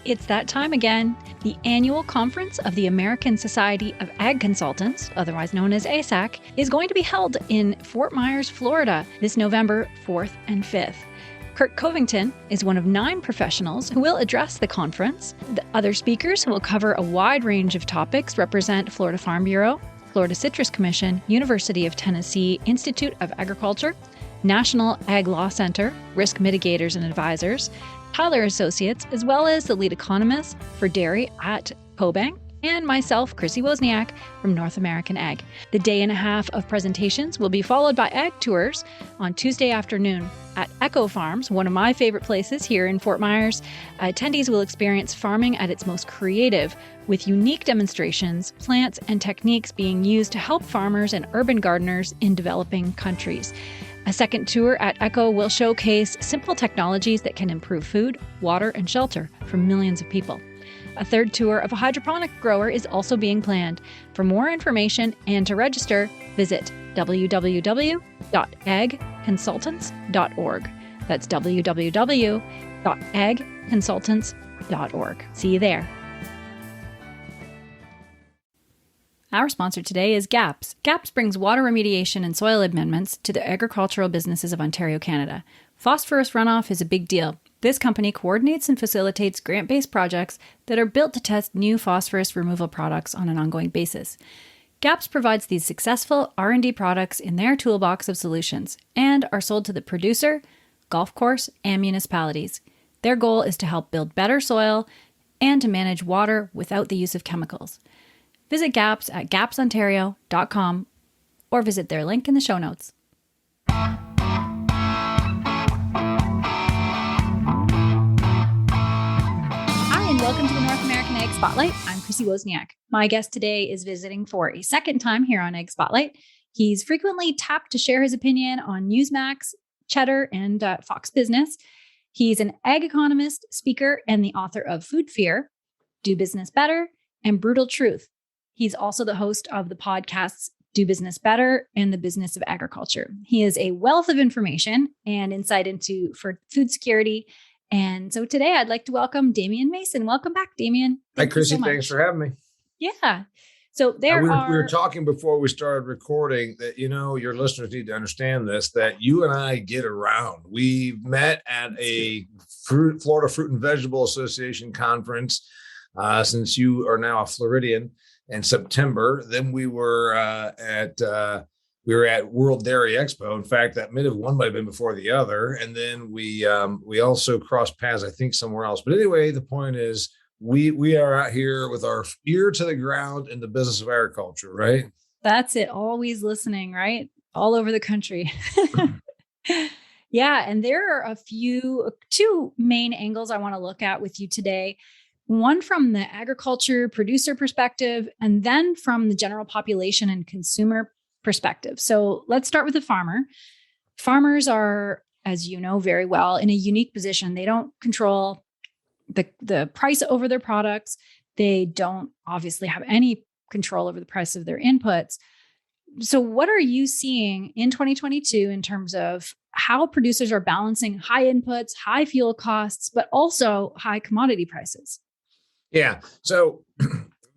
It's that time again. The annual conference of the American Society of Ag Consultants, otherwise known as ASAC, is going to be held in Fort Myers, Florida, this November 4th and 5th. Kurt Covington is one of 9 professionals who will address the conference. The other speakers who will cover a wide range of topics represent Florida Farm Bureau, Florida Citrus Commission, University of Tennessee Institute of Agriculture, National Ag Law Center, Risk Mitigators and Advisors, Tyler Associates, as well as the lead economist for dairy at CoBank, and myself, Chrissy Wozniak from North American Ag. The day and a half of presentations will be followed by ag tours on Tuesday afternoon at Echo Farms, one of my favorite places here in Fort Myers. Attendees will experience farming at its most creative, with unique demonstrations, plants, and techniques being used to help farmers and urban gardeners in developing countries. A second tour at Echo will showcase simple technologies that can improve food, water, and shelter for millions of people. A third tour of a hydroponic grower is also being planned. For more information and to register, visit www.agconsultants.org. That's www.agconsultants.org. See you there. Our sponsor today is GAPS. GAPS brings water remediation and soil amendments to the agricultural businesses of Ontario, Canada. Phosphorus runoff is a big deal. This company coordinates and facilitates grant-based projects that are built to test new phosphorus removal products on an ongoing basis. GAPS provides these successful R&D products in their toolbox of solutions and are sold to the producer, golf course, and municipalities. Their goal is to help build better soil and to manage water without the use of chemicals. Visit GAPS at gapsontario.com or visit their link in the show notes. Hi, and welcome to the North American Ag Spotlight. I'm Chrissy Wozniak. My guest today is visiting for a second time here on Ag Spotlight. He's frequently tapped to share his opinion on Newsmax, Cheddar, and Fox Business. He's an ag economist, speaker, and the author of Food Fear, Do Business Better, and Brutal Truth. He's also the host of the podcasts Do Business Better and The Business of Agriculture. He is a wealth of information and insight for food security. And so today I'd like to welcome Damian Mason. Welcome back, Damian. Hi, Chrissy. Thanks for having me. Yeah. So we were talking before we started recording that, your listeners need to understand this, that you and I get around. We met at a Florida Fruit and Vegetable Association conference since you are now a Floridian. In September, then we were at World Dairy Expo. In fact, that one might have been before the other, and then we also crossed paths, I think, somewhere else. But anyway, the point is, we are out here with our ear to the ground in the business of agriculture, right? That's it. Always listening, right? All over the country. Yeah, and there are two main angles I want to look at with you today. One from the agriculture producer perspective, and then from the general population and consumer perspective. So let's start with the farmer. Farmers are, as you know very well, in a unique position. They don't control the price over their products. They don't obviously have any control over the price of their inputs. So what are you seeing in 2022 in terms of how producers are balancing high inputs, high fuel costs, but also high commodity prices? Yeah. So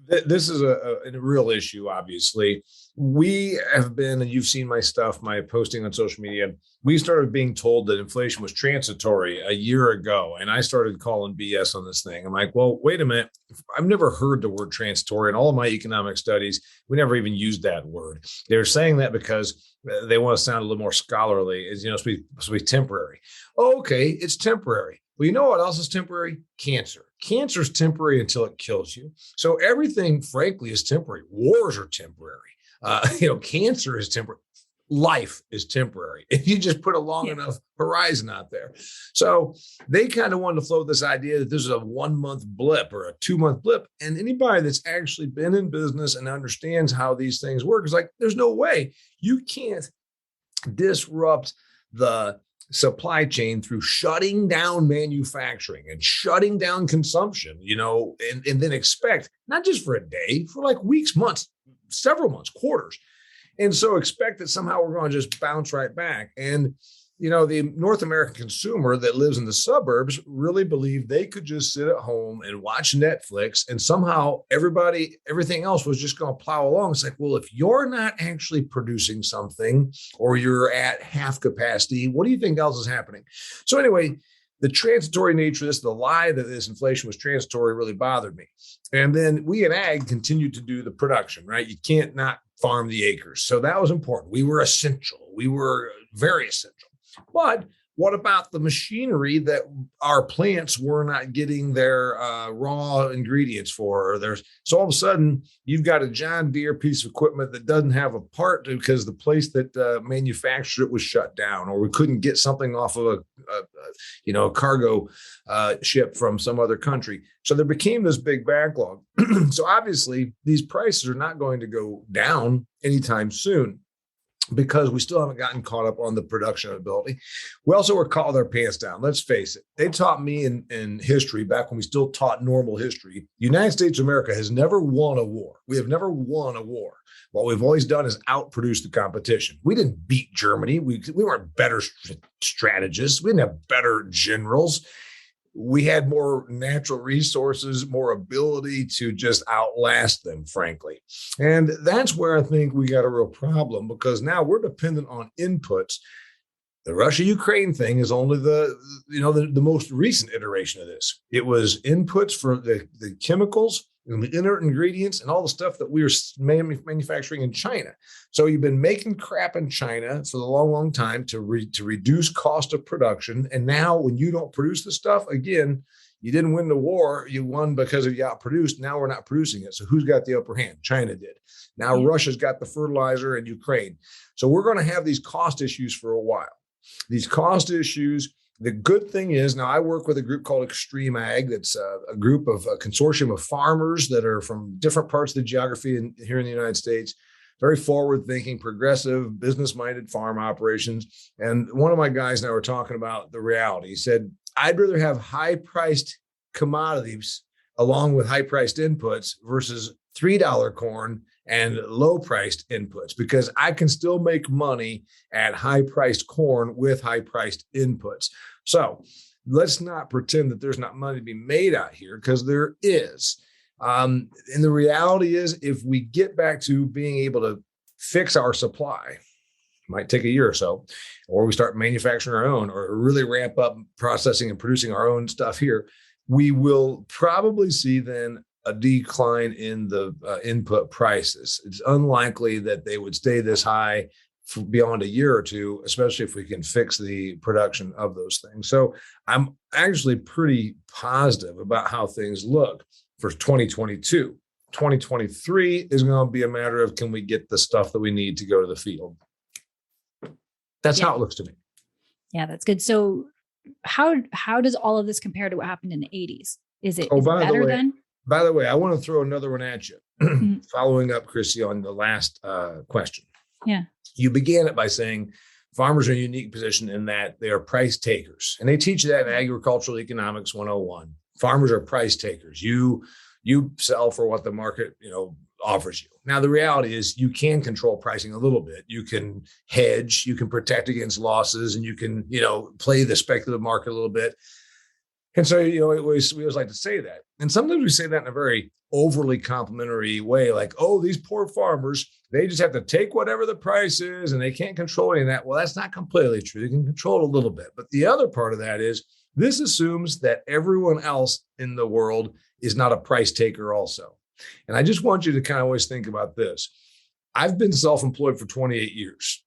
this is a real issue, obviously. We have been, and you've seen my stuff, my posting on social media, we started being told that inflation was transitory a year ago. And I started calling BS on this thing. I'm like, well, wait a minute. I've never heard the word transitory in all of my economic studies. We never even used that word. They're saying that because they want to sound a little more scholarly. It's supposed to be temporary. Oh, okay, it's temporary. Well, you know what else is temporary? Cancer. Cancer is temporary until it kills you. So everything, frankly, is temporary. Wars are temporary. Cancer is temporary. Life is temporary. If you just put a long enough horizon out there. So they kind of wanted to float this idea that this is a 1-month blip or a 2-month blip. And anybody that's actually been in business and understands how these things work is like, there's no way you can't disrupt the supply chain through shutting down manufacturing and shutting down consumption, and then expect not just for a day, for like weeks, months, several months, quarters. And so expect that somehow we're going to just bounce right back. And the North American consumer that lives in the suburbs really believed they could just sit at home and watch Netflix, and somehow everything else was just going to plow along. It's like, well, if you're not actually producing something or you're at half capacity, what do you think else is happening? So anyway, the transitory nature of this, the lie that this inflation was transitory really bothered me. And then we in ag continued to do the production, right? You can't not farm the acres. So that was important. We were essential. We were very essential. But what about the machinery that our plants were not getting their raw ingredients for? So all of a sudden, you've got a John Deere piece of equipment that doesn't have a part because the place that manufactured it was shut down, or we couldn't get something off of a cargo ship from some other country. So there became this big backlog. So obviously, these prices are not going to go down anytime soon, because we still haven't gotten caught up on the production ability. We also were caught with our pants down. Let's face it. They taught me in history, back when we still taught normal history, the United States of America has never won a war. We have never won a war. What we've always done is outproduce the competition. We didn't beat Germany. We weren't better strategists. We didn't have better generals. We had more natural resources, more ability to just outlast them, frankly. And that's where I think we got a real problem, because now we're dependent on inputs. The Russia-Ukraine thing is only the most recent iteration of this. It was inputs for the chemicals and the inert ingredients and all the stuff that we were manufacturing in China. So you've been making crap in China for a long, long time to reduce cost of production. And now when you don't produce the stuff, again, you didn't win the war. You won because you outproduced. Now we're not producing it. So who's got the upper hand? China did. Now Russia's got the fertilizer and Ukraine. So we're going to have these cost issues for a while. These cost issues. The good thing is, now I work with a group called Extreme Ag. That's a group of a consortium of farmers that are from different parts of the geography here in the United States. Very forward-thinking, progressive, business-minded farm operations. And one of my guys and I were talking about the reality. He said, I'd rather have high-priced commodities along with high-priced inputs versus $3 corn and low-priced inputs, because I can still make money at high-priced corn with high-priced inputs. So let's not pretend that there's not money to be made out here, because there is. And the reality is, if we get back to being able to fix our supply, might take a year or so, or we start manufacturing our own, or really ramp up processing and producing our own stuff here, we will probably see then a decline in the input prices. It's unlikely that they would stay this high for beyond a year or two, especially if we can fix the production of those things. So I'm actually pretty positive about how things look for 2022. 2023 is going to be a matter of, can we get the stuff that we need to go to the field? That's how it looks to me. Yeah, that's good. So how does all of this compare to what happened in the 80s? Is it better then? By the way, I want to throw another one at you, following up, Chrissy, on the last question. Yeah. You began it by saying farmers are in a unique position in that they are price takers. And they teach that in Agricultural Economics 101. Farmers are price takers. You sell for what the market, offers you. Now, the reality is you can control pricing a little bit. You can hedge, you can protect against losses, and you can, play the speculative market a little bit. And so, we always like to say that. And sometimes we say that in a very overly complimentary way, like, oh, these poor farmers, they just have to take whatever the price is and they can't control any of that. Well, that's not completely true. They can control it a little bit. But the other part of that is this assumes that everyone else in the world is not a price taker also. And I just want you to kind of always think about this. I've been self-employed for 28 years.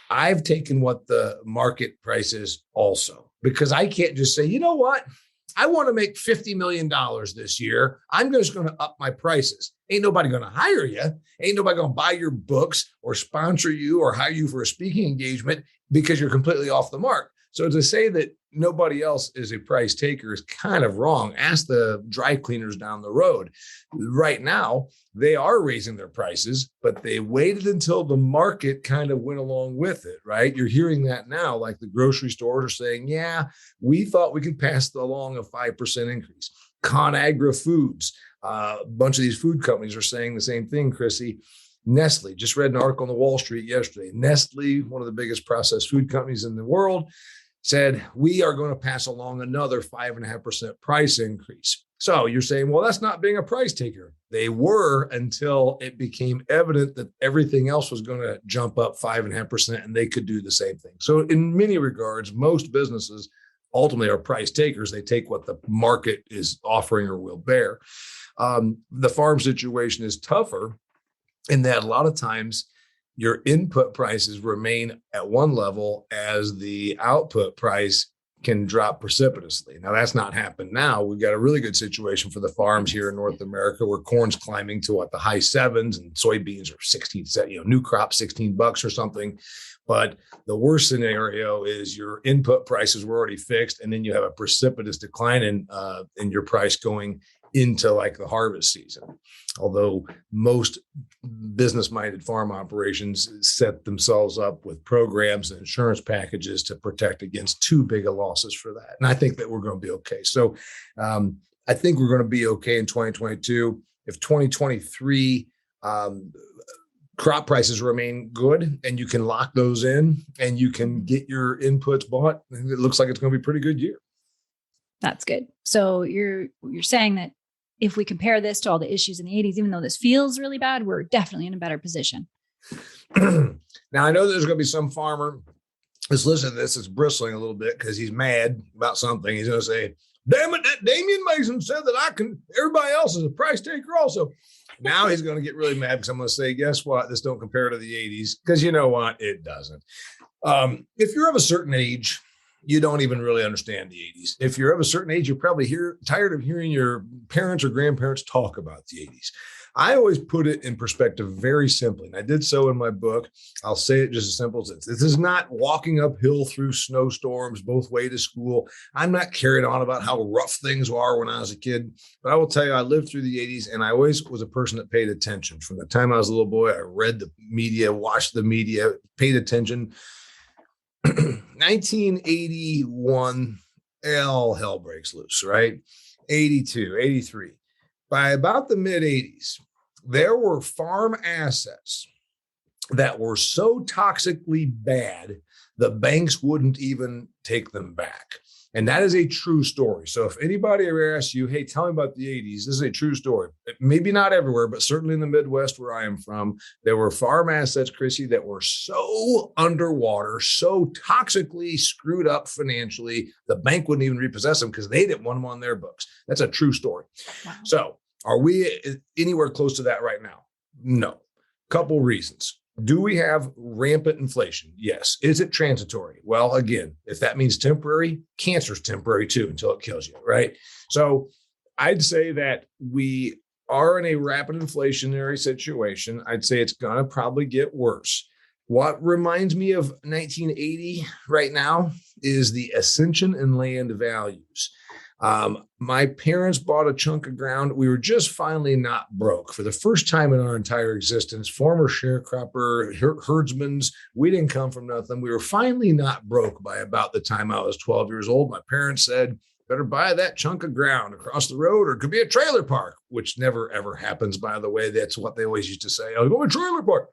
I've taken what the market price is also, because I can't just say, you know what? I want to make $50 million this year. I'm just going to up my prices. Ain't nobody going to hire you. Ain't nobody going to buy your books or sponsor you or hire you for a speaking engagement because you're completely off the mark. So to say that nobody else is a price taker is kind of wrong. Ask the dry cleaners down the road. Right now, they are raising their prices, but they waited until the market kind of went along with it, right? You're hearing that now, like the grocery stores are saying, yeah, we thought we could pass along a 5% increase. ConAgra Foods, a bunch of these food companies are saying the same thing, Chrissy. Nestle, just read an article on the Wall Street yesterday. Nestle, one of the biggest processed food companies in the world, said, we are going to pass along another 5.5% price increase. So you're saying, well, that's not being a price taker. They were until it became evident that everything else was going to jump up 5.5% and they could do the same thing. So in many regards, most businesses ultimately are price takers. They take what the market is offering or will bear. The farm situation is tougher in that a lot of times your input prices remain at one level as the output price can drop precipitously. Now, that's not happened now. We've got a really good situation for the farms here in North America where corn's climbing to the high sevens and soybeans are 16, new crop $16 or something. But the worst scenario is your input prices were already fixed, and then you have a precipitous decline in your price going into like the harvest season. Although most business-minded farm operations set themselves up with programs and insurance packages to protect against too big of losses for that. And I think that we're going to be okay. So I think we're going to be okay in 2022. If 2023 crop prices remain good and you can lock those in and you can get your inputs bought, it looks like it's going to be a pretty good year. That's good. So you're saying that if we compare this to all the issues in the 80s, even though this feels really bad, we're definitely in a better position. Now, I know there's going to be some farmer that's listening to this, is bristling a little bit because he's mad about something. He's going to say, damn it, that Damian Mason said that everybody else is a price taker also. Now he's going to get really mad because I'm going to say, guess what? This don't compare to the 80s, because you know what? It doesn't. If you're of a certain age, you don't even really understand the 80s. If you're of a certain age, you're probably tired of hearing your parents or grandparents talk about the 80s. I always put it in perspective very simply, and I did so in my book. I'll say it just as simple as this. This is not walking uphill through snowstorms both way to school. I'm not carrying on about how rough things are when I was a kid, but I will tell you, I lived through the 80s, and I always was a person that paid attention. From the time I was a little boy, I read the media, watched the media, paid attention. 1981, all hell breaks loose, right? 82, 83. By about the mid 80s, there were farm assets that were so toxically bad, the banks wouldn't even take them back. And that is a true story. So if anybody ever asks you, hey, tell me about the 80s, this is a true story. Maybe not everywhere, but certainly in the Midwest where I am from, there were farm assets, Chrissy, that were so underwater, so toxically screwed up financially, the bank wouldn't even repossess them because they didn't want them on their books. That's a true story. Wow. So are we anywhere close to that right now? No. Couple reasons. Do we have rampant inflation? Yes. Is it transitory? Well, again, if that means temporary, cancer's temporary too until it kills you, right? So I'd say that we are in a rapid inflationary situation. I'd say it's going to probably get worse. What reminds me of 1980 right now is the ascension in land values. My parents bought a chunk of ground. We were just finally not broke for the first time in our entire existence. Former sharecropper, herdsmen, we didn't come from nothing. We were finally not broke by about the time I was 12 years old. My parents said, better buy that chunk of ground across the road, or it could be a trailer park, which never, ever happens, by the way. That's what they always used to say. I'll go to a trailer park.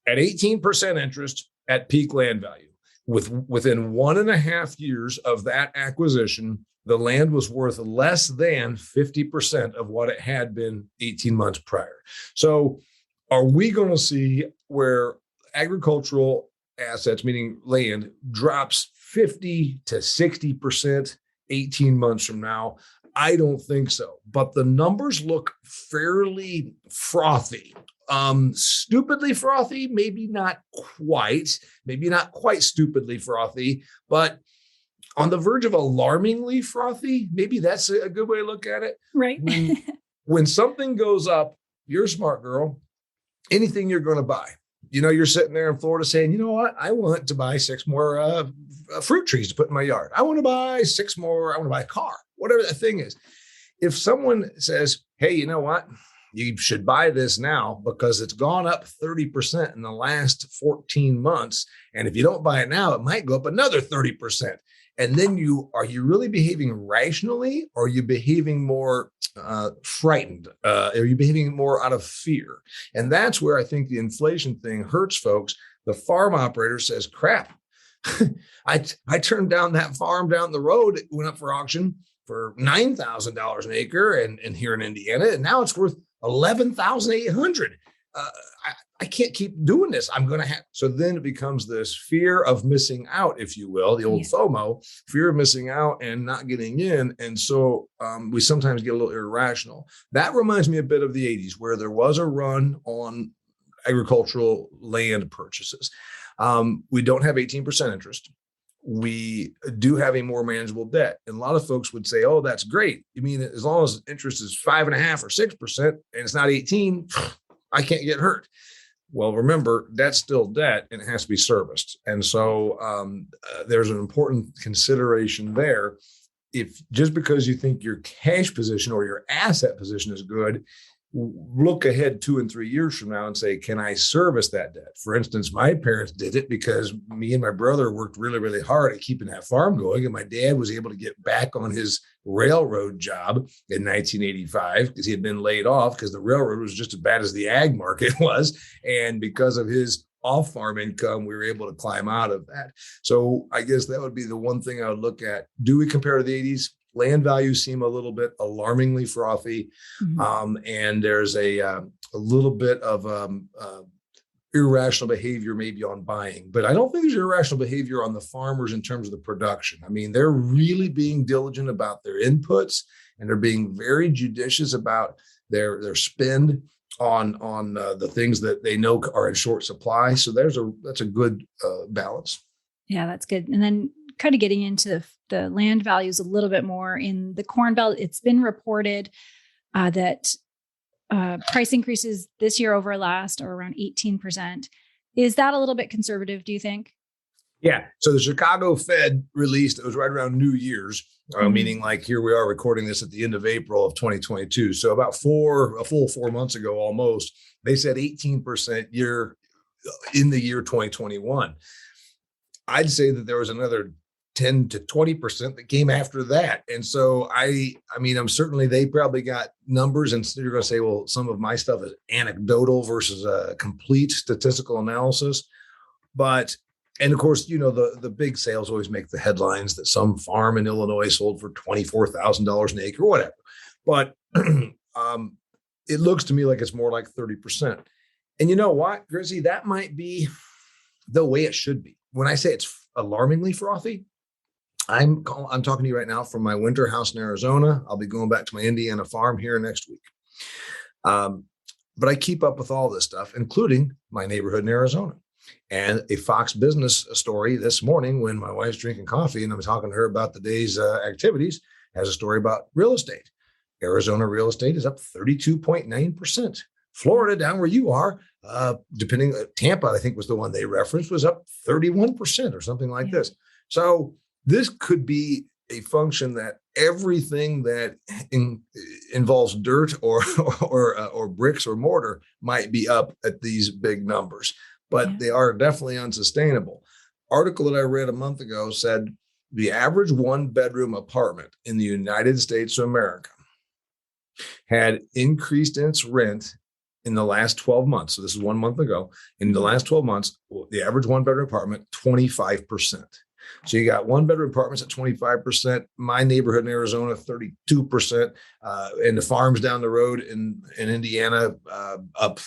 At 18% interest at peak land value. Within 1.5 years of that acquisition, the land was worth less than 50% of what it had been 18 months prior. So are we going to see where agricultural assets, meaning land, drops 50 to 60% 18 months from now? I don't think so. But the numbers look fairly frothy. Stupidly frothy, maybe not quite stupidly frothy, but on the verge of alarmingly frothy. Maybe that's a good way to look at it. Right. When something goes up, you're a smart girl, anything you're going to buy. You know, you're sitting there in Florida saying, you know what? I want to buy 6 more fruit trees to put in my yard. I want to buy 6 more. I want to buy a car, whatever that thing is. If someone says, hey, you know what? You should buy this now because it's gone up 30% in the last 14 months. And if you don't buy it now, it might go up another 30%. And then are you really behaving rationally, or are you behaving more frightened? Are you behaving more out of fear? And that's where I think the inflation thing hurts folks. The farm operator says, crap, I turned down that farm down the road. It went up for auction for $9,000 an acre and here in Indiana, and now it's worth $11,800. I can't keep doing this. I'm going to have. So then it becomes this fear of missing out, if you will, the old FOMO, fear of missing out and not getting in. And so we sometimes get a little irrational. That reminds me a bit of the 80s, where there was a run on agricultural land purchases. We don't have 18% interest. We do have a more manageable debt. And a lot of folks would say, oh, that's great. You mean as long as interest is 5.5% or 6% and it's not 18, I can't get hurt. Well, remember, that's still debt and it has to be serviced. And so there's an important consideration there. If just because you think your cash position or your asset position is good, look ahead 2 and 3 years from now and say, can I service that debt? For instance, my parents did it because me and my brother worked really, really hard at keeping that farm going. And my dad was able to get back on his railroad job in 1985 because he had been laid off because the railroad was just as bad as the ag market was. And because of his off-farm income, we were able to climb out of that. So I guess that would be the one thing I would look at. Do we compare to the 80s? Land values seem a little bit alarmingly frothy, and there's a little bit of irrational behavior maybe on buying. But I don't think there's irrational behavior on the farmers in terms of the production. I mean, they're really being diligent about their inputs, and they're being very judicious about their spend on the things that they know are in short supply. So that's a good balance. Yeah, that's good. And then kind of getting into the land values a little bit more in the Corn Belt, it's been reported that price increases this year over last are around 18%. Is that a little bit conservative, do you think? Yeah. So the Chicago Fed released, it was right around New Year's, meaning like here we are recording this at the end of April of 2022. So about a full 4 months ago almost, they said 18% in the year 2021. I'd say that there was another 10 to 20% that came after that. And so I mean, I'm certainly, they probably got numbers, and you're going to say, well, some of my stuff is anecdotal versus a complete statistical analysis. But, and of course, you know, the big sales always make the headlines that some farm in Illinois sold for $24,000 an acre or whatever. But it looks to me like it's more like 30%. And you know what, Chrissy, that might be the way it should be. When I say it's alarmingly frothy, I'm talking to you right now from my winter house in Arizona. I'll be going back to my Indiana farm here next week. But I keep up with all this stuff, including my neighborhood in Arizona. And a Fox Business story this morning when my wife's drinking coffee and I'm talking to her about the day's activities, has a story about real estate. Arizona real estate is up 32.9%. Florida, down where you are, Tampa, I think was the one they referenced, was up 31% or something like this. So this could be a function that everything that involves dirt or bricks or mortar might be up at these big numbers, but they are definitely unsustainable. Article that I read a month ago said the average 1-bedroom apartment in the United States of America had increased in its rent in the last 12 months. So this is 1 month ago. In the last 12 months, the average 1-bedroom apartment, 25%. So you got 1-bedroom apartments at 25%. My neighborhood in Arizona, 32%. And the farms down the road in Indiana up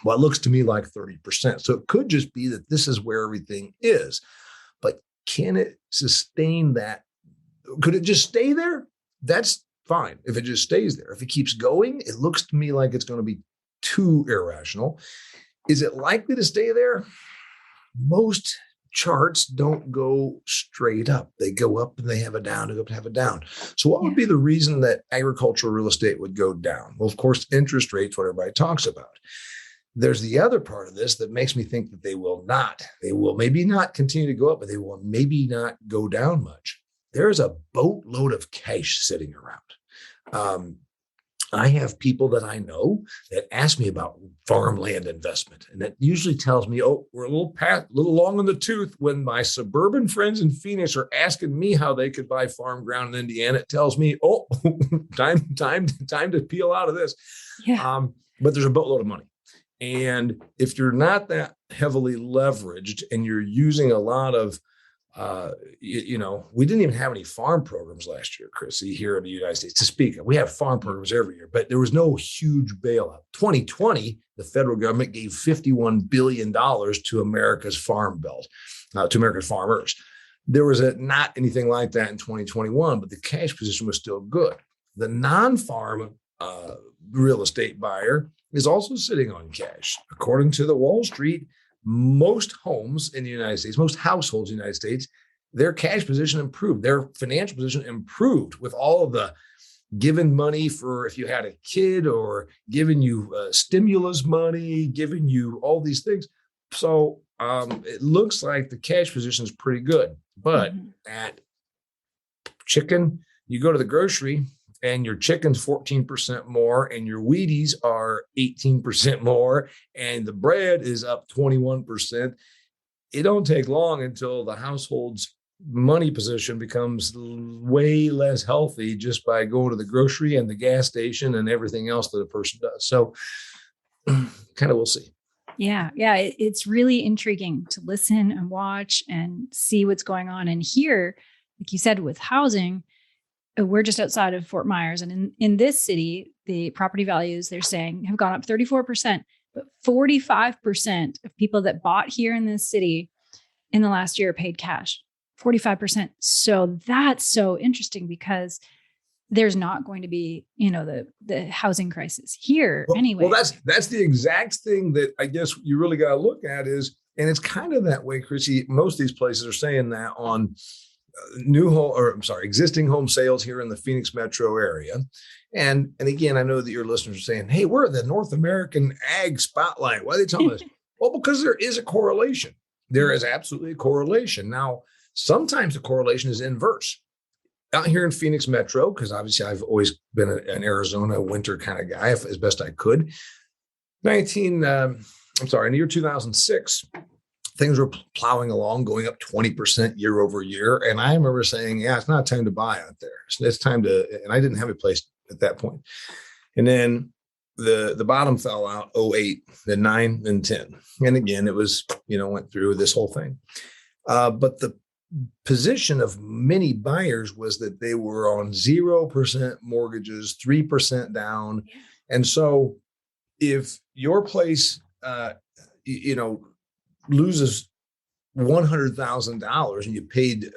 what looks to me like 30%. So it could just be that this is where everything is. But can it sustain that? Could it just stay there? That's fine. If it just stays there. If it keeps going, it looks to me like it's going to be too irrational. Is it likely to stay there? Most charts don't go straight up. They go up and they have a down, they go up and have a down. So what would be the reason that agricultural real estate would go down? Well, of course, interest rates, what everybody talks about. There's the other part of this that makes me think that they will maybe not continue to go up, but they will maybe not go down much. There's a boatload of cash sitting around. I have people that I know that ask me about farmland investment. And that usually tells me, oh, we're a little long in the tooth. When my suburban friends in Phoenix are asking me how they could buy farm ground in Indiana, it tells me, oh, time to peel out of this. Yeah. But there's a boatload of money. And if you're not that heavily leveraged and you're using a lot of, we didn't even have any farm programs last year, Chrissy, here in the United States to speak of. We have farm programs every year, but there was no huge bailout. 2020, the federal government gave $51 billion to America's farm belt, to America's farmers. There was not anything like that in 2021, but the cash position was still good. The non-farm real estate buyer is also sitting on cash. According to the Wall Street, most homes in the United States, most households in the United States, their cash position improved, their financial position improved with all of the given money for if you had a kid, or giving you stimulus money, giving you all these things. So it looks like the cash position is pretty good. But at chicken, you go to the grocery and your chicken's 14% more, and your Wheaties are 18% more, and the bread is up 21%. It don't take long until the household's money position becomes way less healthy just by going to the grocery and the gas station and everything else that a person does. So kind of we'll see. Yeah. It's really intriguing to listen and watch and see what's going on. And here, like you said, with housing, we're just outside of Fort Myers. And in this city, the property values, they're saying, have gone up 34%, but 45% of people that bought here in this city in the last year paid cash, 45%. So that's so interesting, because there's not going to be, the housing crisis here anyway. Well, that's the exact thing that I guess you really got to look at is, and it's kind of that way, Chrissy. Most of these places are saying that on existing home sales here in the Phoenix metro area. And again, I know that your listeners are saying, hey, we're the North American ag spotlight. Why are they telling us? Well, because there is a correlation. There is absolutely a correlation. Now, sometimes the correlation is inverse. Out here in Phoenix metro, because obviously I've always been an Arizona winter kind of guy as best I could. In the year 2006, things were plowing along, going up 20% year over year. And I remember saying, yeah, it's not time to buy out there. It's time to, and I didn't have a place at that point. And then the bottom fell out 08, then 9, then 10. And again, it was, went through this whole thing. But the position of many buyers was that they were on 0% mortgages, 3% down. And so if your place, loses $100,000 and you paid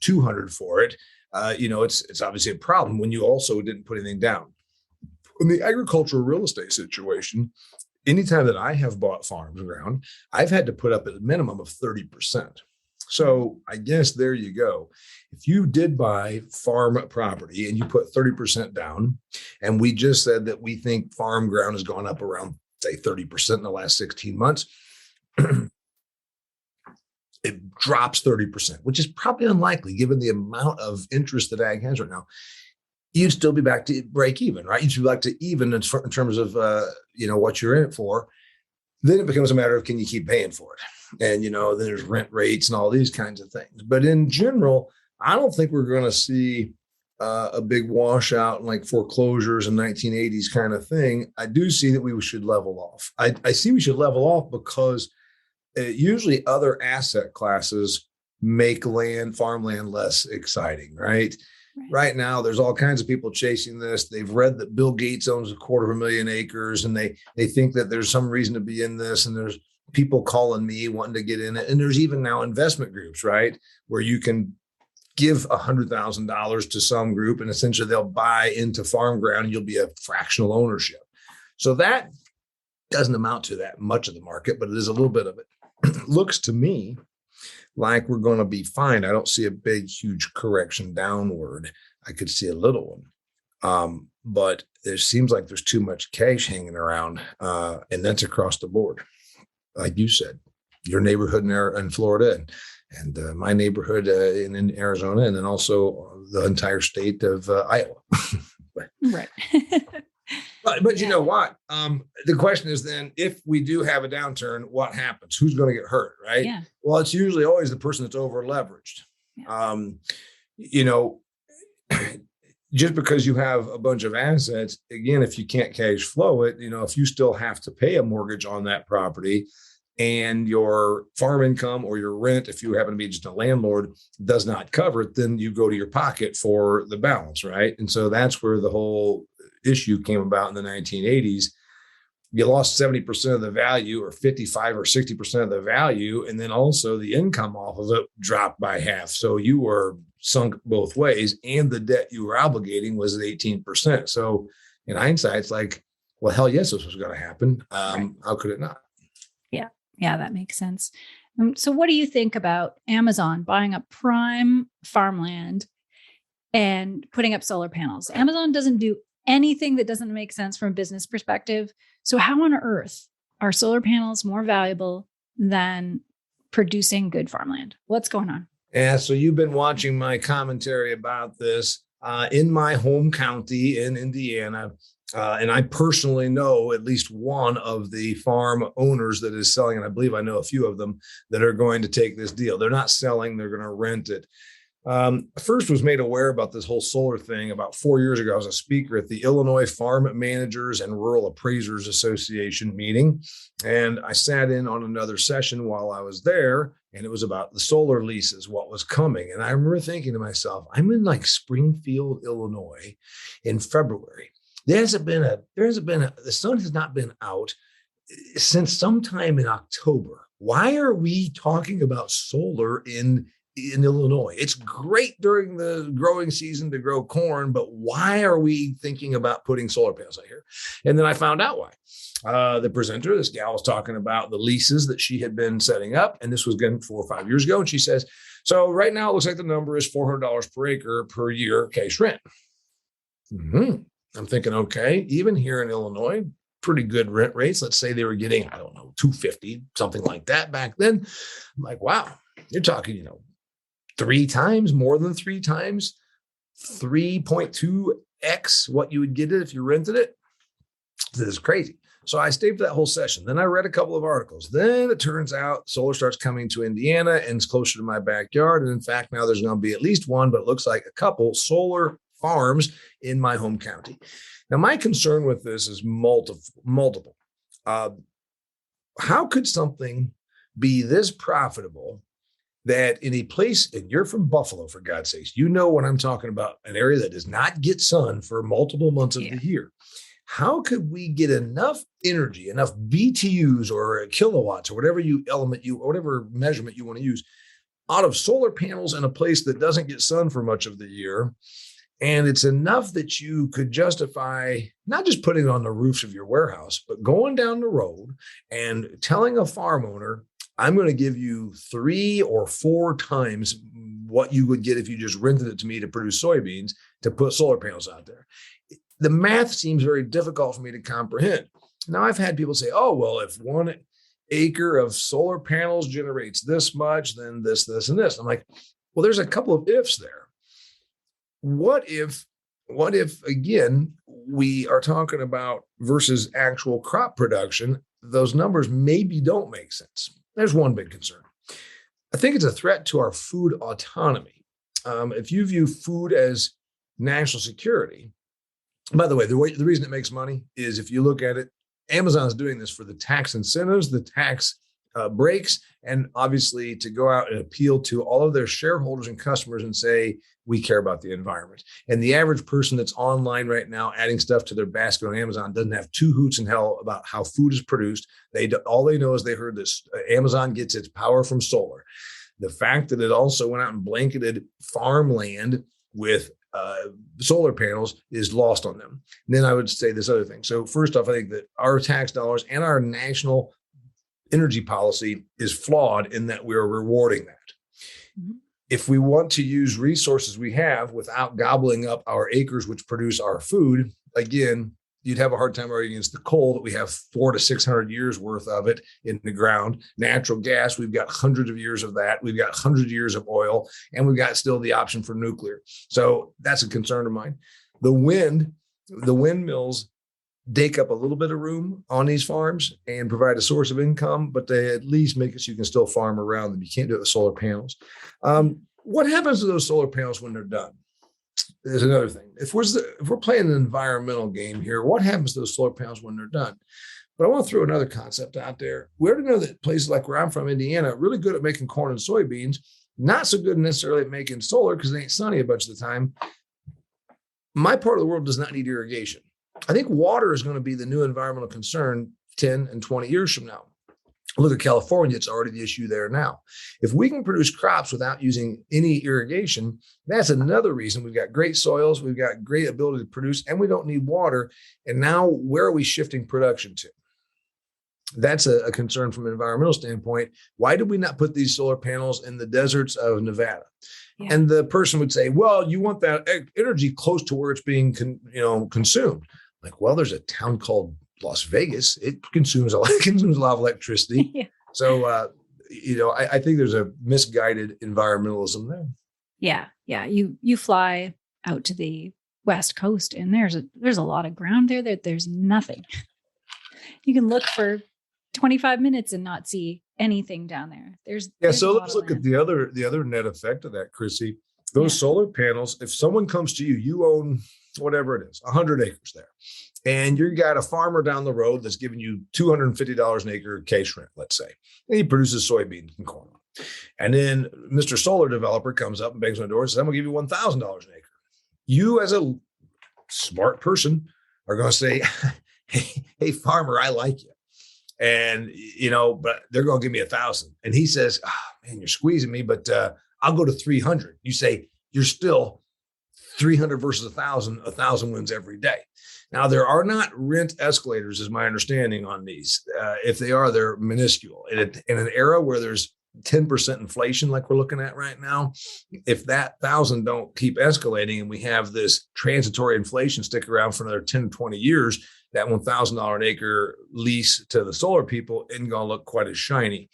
$200 for it, it's obviously a problem when you also didn't put anything down. In the agricultural real estate situation, anytime that I have bought farms ground, I've had to put up a minimum of 30%. So I guess there you go. If you did buy farm property and you put 30% down, and we just said that we think farm ground has gone up around, say, 30% in the last 16 months, it drops 30%, which is probably unlikely given the amount of interest that ag has right now. You'd still be back to break even, right? You'd be back to even in terms of, what you're in it for. Then it becomes a matter of, can you keep paying for it? And, then there's rent rates and all these kinds of things. But in general, I don't think we're going to see a big washout like foreclosures and 1980s kind of thing. I do see that we should level off. I see we should level off because usually other asset classes make farmland less exciting, right? Right now, there's all kinds of people chasing this. They've read that Bill Gates owns 250,000 acres, and they think that there's some reason to be in this. And there's people calling me wanting to get in it. And there's even now investment groups, right, where you can give $100,000 to some group, and essentially they'll buy into farm ground, and you'll be a fractional ownership. So that doesn't amount to that much of the market, but it is a little bit of it. Looks to me like we're going to be fine. I don't see a big, huge correction downward. I could see a little one, but it seems like there's too much cash hanging around, and that's across the board. Like you said, your neighborhood in Florida and my neighborhood in Arizona, and then also the entire state of Iowa. Right. But you know what? The question is then, if we do have a downturn, what happens? Who's going to get hurt, right? Yeah. Well, it's usually always the person that's over leveraged. Yeah. You know, just because you have a bunch of assets, again, if you can't cash flow it, if you still have to pay a mortgage on that property and your farm income or your rent, if you happen to be just a landlord, does not cover it, then you go to your pocket for the balance, right? And so that's where the whole issue came about in the 1980s. You lost 70% of the value, or 55 or 60% of the value. And then also the income off of it dropped by half. So you were sunk both ways, and the debt you were obligating was at 18%. So in hindsight, it's like, well, hell yes, this was going to happen. Right. How could it not? Yeah, that makes sense. So what do you think about Amazon buying up prime farmland and putting up solar panels? Amazon doesn't do anything that doesn't make sense from a business perspective. So how on earth are solar panels more valuable than producing good farmland? What's going on? Yeah, so you've been watching my commentary about this in my home county in Indiana. And I personally know at least one of the farm owners that is selling, and I believe I know a few of them that are going to take this deal. They're not selling, they're going to rent it. First was made aware about this whole solar thing about 4 years ago. I was a speaker at the Illinois Farm Managers and Rural Appraisers Association meeting. And I sat in on another session while I was there, and it was about the solar leases, what was coming. And I remember thinking to myself, I'm in like Springfield, Illinois in February. The sun has not been out since sometime in October. Why are we talking about solar in Illinois? It's great during the growing season to grow corn, but why are we thinking about putting solar panels out here? And then I found out why. The presenter, this gal, was talking about the leases that she had been setting up, and this was again 4 or 5 years ago. And she says, so right now it looks like the number is $400 per acre per year cash rent. Mm-hmm. I'm thinking, okay, even here in Illinois, pretty good rent rates. Let's say they were getting, I don't know, $250, something like that back then. I'm like, wow, you're talking, 3 times, more than 3 times, 3.2x what you would get it if you rented it. This is crazy. So I stayed for that whole session. Then I read a couple of articles. Then it turns out solar starts coming to Indiana and it's closer to my backyard. And in fact, now there's going to be at least one, but it looks like a couple solar farms in my home county. Now, my concern with this is multiple. How could something be this profitable that in a place, and you're from Buffalo, for God's sakes, you know what I'm talking about, an area that does not get sun for multiple months of the year. How could we get enough energy, enough BTUs or kilowatts or whatever whatever measurement you want to use out of solar panels in a place that doesn't get sun for much of the year? And it's enough that you could justify not just putting it on the roofs of your warehouse, but going down the road and telling a farm owner, I'm going to give you 3 or 4 times what you would get if you just rented it to me to produce soybeans to put solar panels out there. The math seems very difficult for me to comprehend. Now, I've had people say, oh, well, if 1 acre of solar panels generates this much, then this, and this. I'm like, well, there's a couple of ifs there. What if again, we are talking about versus actual crop production, those numbers maybe don't make sense. There's one big concern. I think it's a threat to our food autonomy. If you view food as national security, by the way, the reason it makes money is if you look at it, Amazon's doing this for the tax incentives, the tax breaks, and obviously to go out and appeal to all of their shareholders and customers and say, we care about the environment. And the average person that's online right now adding stuff to their basket on Amazon doesn't have 2 hoots in hell about how food is produced. All they know is they heard this. Amazon gets its power from solar. The fact that it also went out and blanketed farmland with solar panels is lost on them. And then I would say this other thing. So first off, I think that our tax dollars and our national energy policy is flawed in that we're rewarding that. Mm-hmm. If we want to use resources we have without gobbling up our acres, which produce our food, again, you'd have a hard time arguing against the coal that we have 400 to 600 years worth of it in the ground. Natural gas, we've got hundreds of years of that. We've got 100 years of oil, and we've got still the option for nuclear. So that's a concern of mine. The windmills take up a little bit of room on these farms and provide a source of income, but they at least make it so you can still farm around them. You can't do it with solar panels. What happens to those solar panels when they're done? There's another thing. If we're playing an environmental game here, what happens to those solar panels when they're done? But I want to throw another concept out there. We already know that places like where I'm from, Indiana, are really good at making corn and soybeans, not so good necessarily at making solar because it ain't sunny a bunch of the time. My part of the world does not need irrigation. I think water is going to be the new environmental concern 10 and 20 years from now. Look at California, it's already the issue there now. If we can produce crops without using any irrigation, that's another reason we've got great soils, we've got great ability to produce, and we don't need water. And now where are we shifting production to? That's a concern from an environmental standpoint. Why did we not put these solar panels in the deserts of Nevada? Yeah. And the person would say, well, you want that energy close to where it's being consumed. Like, well, there's a town called Las Vegas. It consumes a lot of electricity. Yeah. So, I think there's a misguided environmentalism there. Yeah. Yeah. You fly out to the West Coast and there's a lot of ground there that there's nothing. You can look for 25 minutes and not see anything down there. So let's look at the other net effect of that, Chrissy. Those solar panels, if someone comes to you, you own whatever it is, 100 acres there. And you got a farmer down the road that's giving you $250 an acre cash rent, let's say. And he produces soybeans and corn. And then Mr. Solar Developer comes up and bangs on the door and says, I'm going to give you $1,000 an acre. You, as a smart person, are going to say, hey, farmer, I like you. And, but they're going to give me 1,000. And he says, man, you're squeezing me, but I'll go to 300. You say, you're still 300 versus 1,000. 1,000 wins every day. Now, there are not rent escalators, is my understanding on these. If they are, they're minuscule. In an era where there's 10% inflation like we're looking at right now, if that 1,000 don't keep escalating and we have this transitory inflation stick around for another 10 to 20 years, that $1,000 an acre lease to the solar people isn't going to look quite as shiny.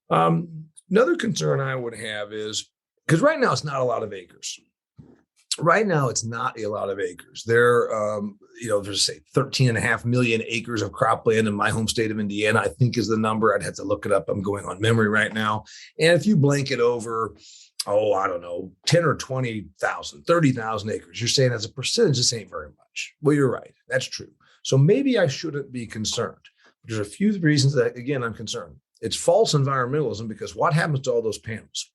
Another concern I would have is, because right now it's not a lot of acres. Right now, it's not a lot of acres. There's say 13.5 million acres of cropland in my home state of Indiana, I think is the number. I'd have to look it up. I'm going on memory right now. And if you blanket over, 10 or 20,000, 30,000 acres, you're saying as a percentage, this ain't very much. Well, you're right. That's true. So maybe I shouldn't be concerned. There's a few reasons that, again, I'm concerned. It's false environmentalism because what happens to all those panels?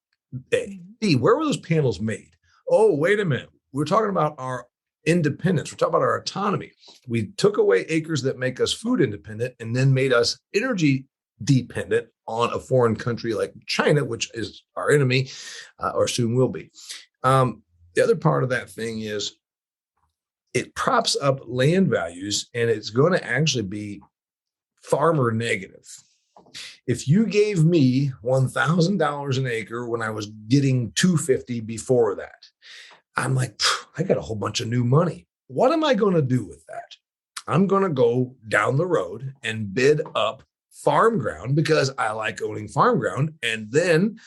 A. B, where were those panels made? Oh, wait a minute. We're talking about our independence. We're talking about our autonomy. We took away acres that make us food independent and then made us energy dependent on a foreign country like China, which is our enemy, or soon will be. The other part of that thing is it props up land values, and it's going to actually be farmer negative. If you gave me $1,000 an acre when I was getting $250 before that, I'm like, I got a whole bunch of new money. What am I going to do with that? I'm going to go down the road and bid up farm ground because I like owning farm ground. And then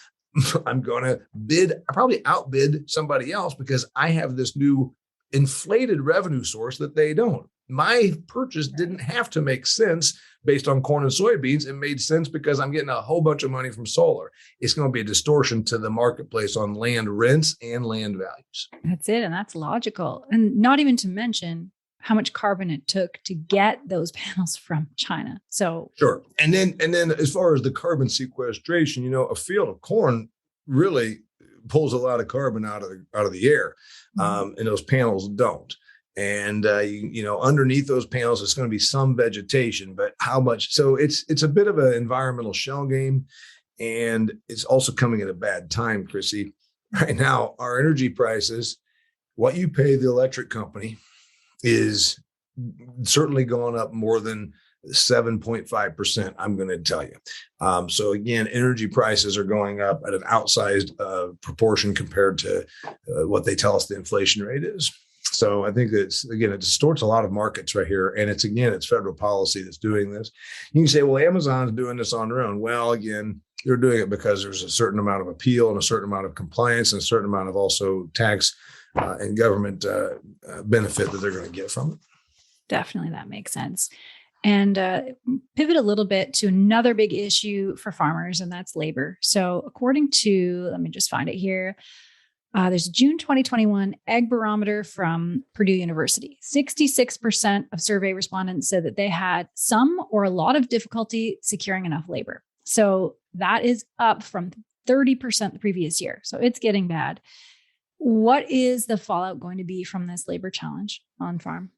I'm going to probably outbid somebody else because I have this new inflated revenue source that they don't. My purchase didn't have to make sense based on corn and soybeans. It made sense because I'm getting a whole bunch of money from solar. It's going to be a distortion to the marketplace on land rents and land values. That's it. And that's logical. And not even to mention how much carbon it took to get those panels from China. So sure. And then as far as the carbon sequestration, a field of corn really pulls a lot of carbon out of the air, and those panels don't. And underneath those panels, it's going to be some vegetation, but how much? So it's a bit of an environmental shell game, and it's also coming at a bad time, Chrissy. Right now, our energy prices, what you pay the electric company, is certainly going up more than 7.5%. I'm going to tell you. So again, energy prices are going up at an outsized proportion compared to what they tell us the inflation rate is. So I think it distorts a lot of markets right here. And it's federal policy that's doing this. You can say, well, Amazon's doing this on their own. Well, again, they're doing it because there's a certain amount of appeal and a certain amount of compliance and a certain amount of also tax and government benefit that they're going to get from it. Definitely, that makes sense. And pivot a little bit to another big issue for farmers, and that's labor. So, according to, let me just find it here. There's a June 2021 Ag Barometer from Purdue University. 66% of survey respondents said that they had some or a lot of difficulty securing enough labor. So that is up from 30% the previous year. So it's getting bad. What is the fallout going to be from this labor challenge on farm?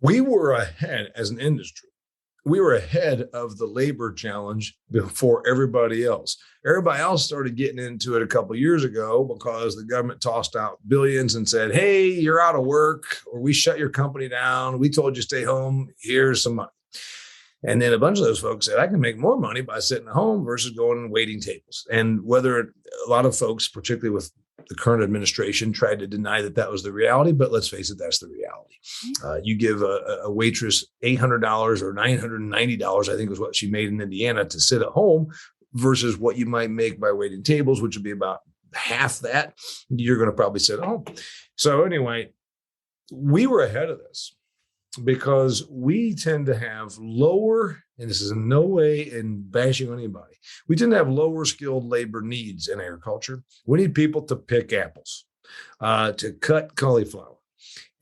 We were ahead as an industry. We were ahead of the labor challenge before everybody else. Everybody else started getting into it a couple of years ago because the government tossed out billions and said, hey, you're out of work, or we shut your company down. We told you stay home. Here's some money. And then a bunch of those folks said, I can make more money by sitting at home versus going and waiting tables. And whether a lot of folks, particularly with the current administration, tried to deny that that was the reality, but let's face it, that's the reality. You give a waitress $800 or $990, I think was what she made in Indiana, to sit at home versus what you might make by waiting tables, which would be about half that. You're going to probably sit at home. So anyway, we were ahead of this because we tend to have lower, and this is in no way in bashing on anybody, we tend to have lower skilled labor needs in agriculture. We need people to pick apples, to cut cauliflower.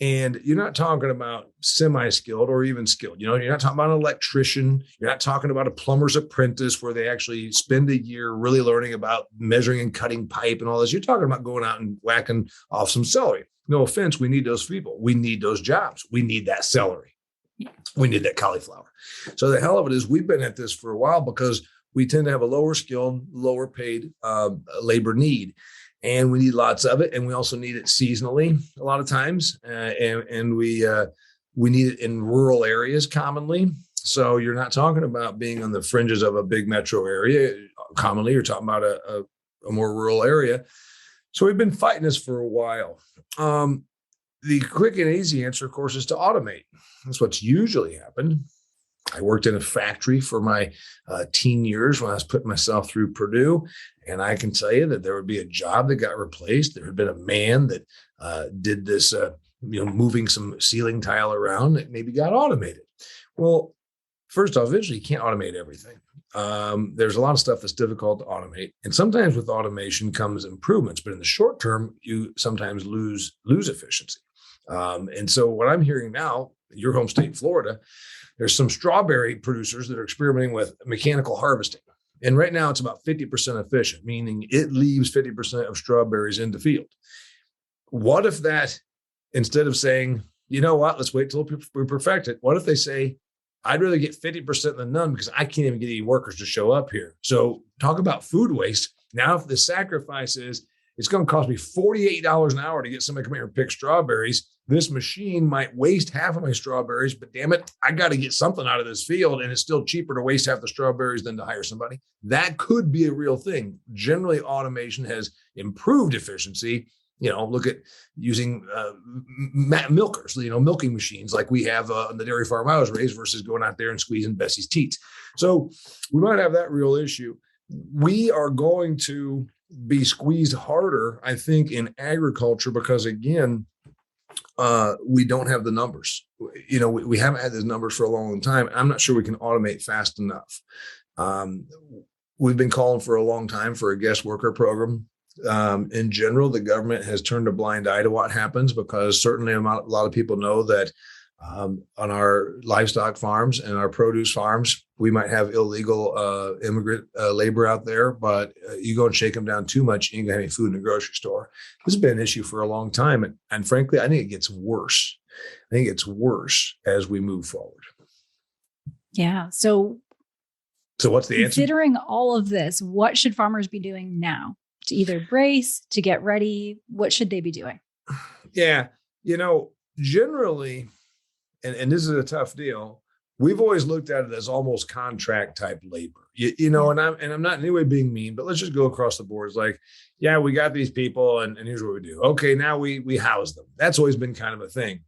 And you're not talking about semi-skilled or even skilled. You're not talking about an electrician. You're not talking about a plumber's apprentice where they actually spend a year really learning about measuring and cutting pipe and all this. You're talking about going out and whacking off some celery. No offense, we need those people. We need those jobs. We need that celery. We need that cauliflower. So the hell of it is we've been at this for a while because we tend to have a lower skilled, lower paid labor need. And we need lots of it. And we also need it seasonally a lot of times. And we need it in rural areas commonly. So you're not talking about being on the fringes of a big metro area. Commonly, you're talking about a more rural area. So we've been fighting this for a while. The quick and easy answer, of course, is to automate. That's what's usually happened. I worked in a factory for my teen years when I was putting myself through Purdue. And I can tell you that there would be a job that got replaced. There had been a man that did this, moving some ceiling tile around that maybe got automated. Well, first off, eventually you can't automate everything. There's a lot of stuff that's difficult to automate. And sometimes with automation comes improvements, but in the short term, you sometimes lose efficiency. And so what I'm hearing now, your home state, Florida, there's some strawberry producers that are experimenting with mechanical harvesting. And right now it's about 50% efficient, meaning it leaves 50% of strawberries in the field. What if that, instead of saying, you know what, let's wait till we perfect it. What if they say, I'd rather get 50% than none because I can't even get any workers to show up here. So talk about food waste. Now, if the sacrifice is, it's going to cost me $48 an hour to get somebody to come here and pick strawberries, this machine might waste half of my strawberries, but damn it, I got to get something out of this field. And it's still cheaper to waste half the strawberries than to hire somebody. That could be a real thing. Generally, automation has improved efficiency. Look at using milkers, milking machines like we have on the dairy farm I was raised versus going out there and squeezing Bessie's teats. So we might have that real issue. We are going to be squeezed harder, I think, in agriculture because, again, we don't have the numbers. We haven't had those numbers for a long time. I'm not sure we can automate fast enough. We've been calling for a long time for a guest worker program. In general, the government has turned a blind eye to what happens because certainly a lot of people know that on our livestock farms and our produce farms, we might have illegal immigrant labor out there, but you go and shake them down too much, you ain't gonna have any food in the grocery store. This has been an issue for a long time. And frankly, I think it gets worse. I think it's worse as we move forward. Yeah. So what's the answer? Considering all of this, what should farmers be doing now to either brace, to get ready? What should they be doing? Yeah. Generally, and this is a tough deal, we've always looked at it as almost contract type labor, and I'm not in any way being mean, but let's just go across the board. It's like, yeah, we got these people and here's what we do. Okay, now we house them. That's always been kind of a thing.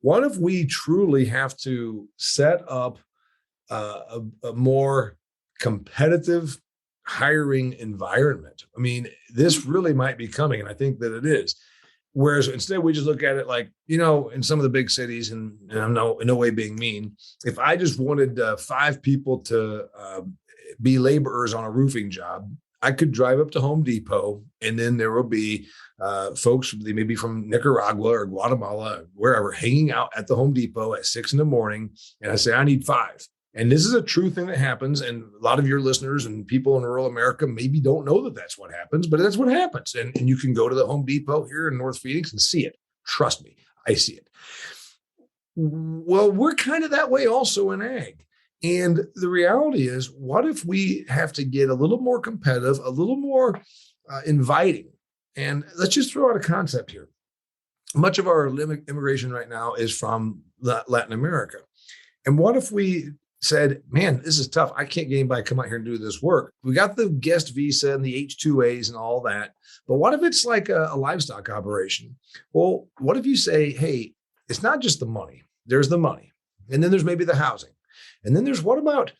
What if we truly have to set up a more competitive hiring environment? I mean, this really might be coming, and I think that it is. Whereas instead we just look at it like, in some of the big cities, and I'm in no way being mean, if I just wanted 5 people to be laborers on a roofing job, I could drive up to Home Depot, and then there will be folks, they may be from Nicaragua or Guatemala, or wherever, hanging out at the Home Depot at 6 a.m. And I say, I need 5. And this is a true thing that happens. And a lot of your listeners and people in rural America maybe don't know that that's what happens, but that's what happens. And you can go to the Home Depot here in North Phoenix and see it. Trust me, I see it. Well, we're kind of that way also in ag. And the reality is, what if we have to get a little more competitive, a little more inviting? And let's just throw out a concept here. Much of our immigration right now is from Latin America. And what if we said, man, this is tough. I can't get anybody to come out here and do this work. We got the guest visa and the H-2As and all that. But what if it's like a livestock operation? Well, what if you say, hey, it's not just the money. There's the money. And then there's maybe the housing. And then there's, what about,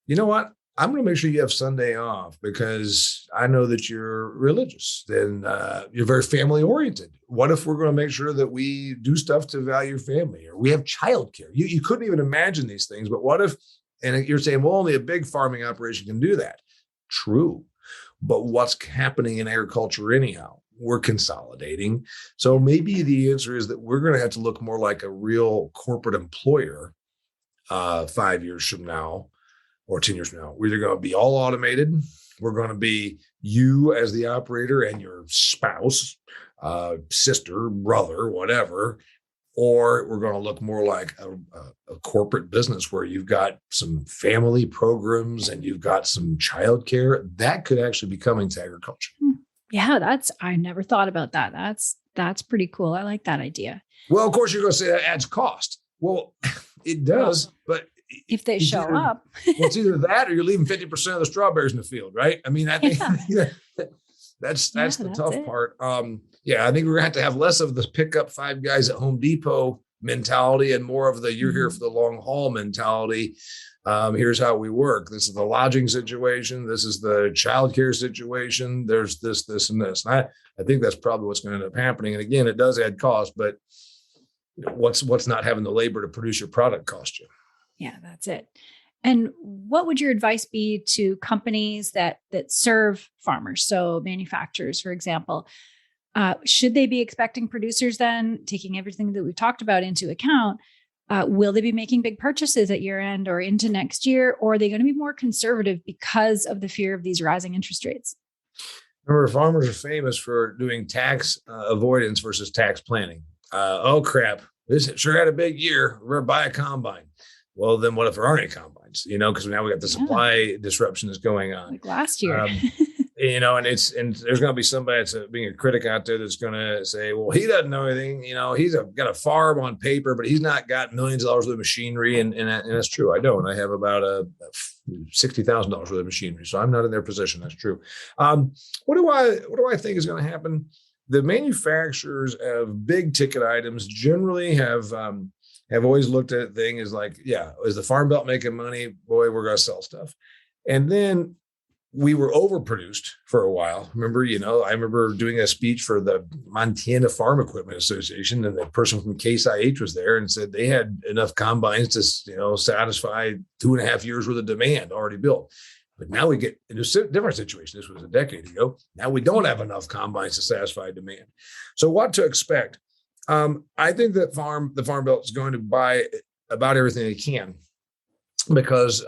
you know what? I'm going to make sure you have Sunday off because I know that you're religious and you're very family oriented. What if we're going to make sure that we do stuff to value family, or we have childcare? You couldn't even imagine these things, but what if, and you're saying, well, only a big farming operation can do that. True. But what's happening in agriculture anyhow? We're consolidating. So maybe the answer is that we're going to have to look more like a real corporate employer 5 years from now, or 10 years from now. We're either going to be all automated. We're going to be you as the operator and your spouse, sister, brother, whatever, or we're going to look more like a corporate business where you've got some family programs and you've got some childcare. That could actually be coming to agriculture. Yeah, I never thought about that. That's pretty cool. I like that idea. Well, of course, you're going to say that adds cost. Well, it does, but if they show up, well, it's either that or you're leaving 50% of the strawberries in the field, right? I mean, I think that's the tough part. I think we're going to have less of the pick up 5 guys at Home Depot mentality and more of the you're here for the long haul mentality. Here's how we work. This is the lodging situation. This is the childcare situation. There's this, and this. And I think that's probably what's going to end up happening. And again, it does add cost, but what's not having the labor to produce your product cost you? Yeah, that's it. And what would your advice be to companies that serve farmers? So manufacturers, for example, should they be expecting producers then, taking everything that we've talked about into account? Will they be making big purchases at year end or into next year? Or are they going to be more conservative because of the fear of these rising interest rates? Remember, farmers are famous for doing tax avoidance versus tax planning. Oh, crap. This sure had a big year. We're going to buy a combine. Well, then what if there aren't any combines? Because now we got the supply disruption that's going on. Like last year. And there's going to be somebody that's being a critic out there that's going to say, well, he doesn't know anything. He's got a farm on paper, but he's not got millions of dollars worth of machinery. And that's true. I don't. I have about $60,000 worth of machinery. So I'm not in their position. That's true. What do I think is going to happen? The manufacturers of big ticket items generally have always looked at thing as like, is the Farm Belt making money? Boy, we're going to sell stuff. And then we were overproduced for a while. Remember, I remember doing a speech for the Montana Farm Equipment Association, and the person from Case IH was there and said they had enough combines to, satisfy 2.5 years worth of demand already built. But now we get into a different situation. This was a decade ago. Now we don't have enough combines to satisfy demand. So what to expect? I think that the Farm Belt is going to buy about everything they can, because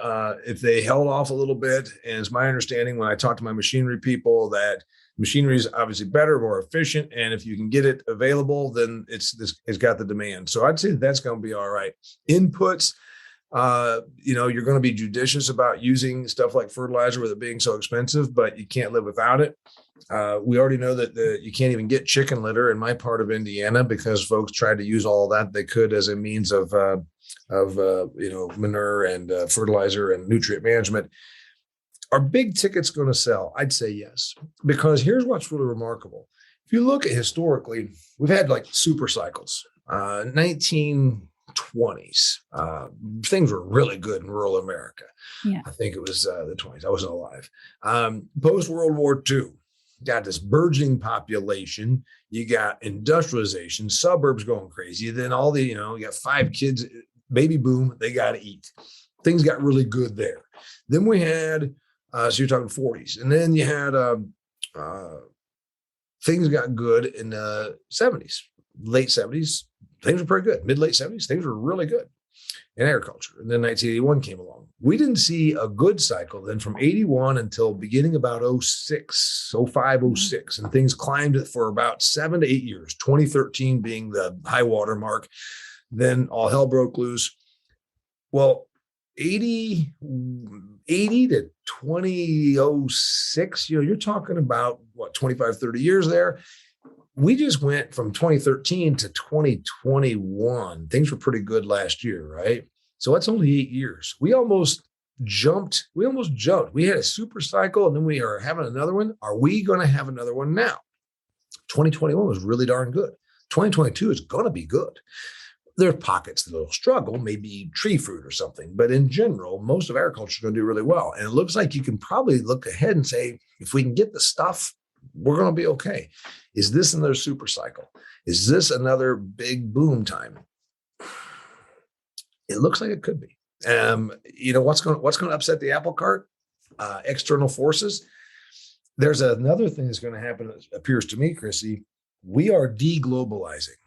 if they held off a little bit, and it's my understanding when I talk to my machinery people that machinery is obviously better, more efficient, and if you can get it available, then it's got the demand. So I'd say that's going to be all right. Inputs. You're going to be judicious about using stuff like fertilizer with it being so expensive, but you can't live without it. We already know that you can't even get chicken litter in my part of Indiana because folks tried to use all that they could as a means of manure and fertilizer and nutrient management. Are big tickets going to sell? I'd say yes, because here's what's really remarkable. If you look at historically, we've had like super cycles. 1920s, things were really good in rural America. Yeah. I think it was the 20s. I wasn't alive. Post World War II, got this burgeoning population. You got industrialization, suburbs going crazy. Then all the, you got 5 kids, baby boom, they got to eat. Things got really good there. Then we had, so you're talking 40s. And then you had, things got good in the 70s, late 70s. Things were pretty good. Mid-late 70s, things were really good in agriculture. And then 1981 came along. We didn't see a good cycle then from 81 until beginning about 06, 05, 06. And things climbed for about 7 to 8 years, 2013 being the high water mark. Then all hell broke loose. Well, 80 to 2006, you're talking about what, 25, 30 years there. We just went from 2013 to 2021. Things were pretty good last year, right? So that's only 8 years. We almost jumped. We had a super cycle and then we are having another one. Are we going to have another one now? 2021 was really darn good. 2022 is going to be good. There are pockets that will struggle, maybe tree fruit or something. But in general, most of agriculture is going to do really well. And it looks like you can probably look ahead and say, if we can get the stuff, we're going to be okay. Is this another super cycle? Is this another big boom time? It looks like it could be. What's going to upset the apple cart? External forces. There's another thing that's going to happen, it appears to me, Chrissy. We are deglobalizing.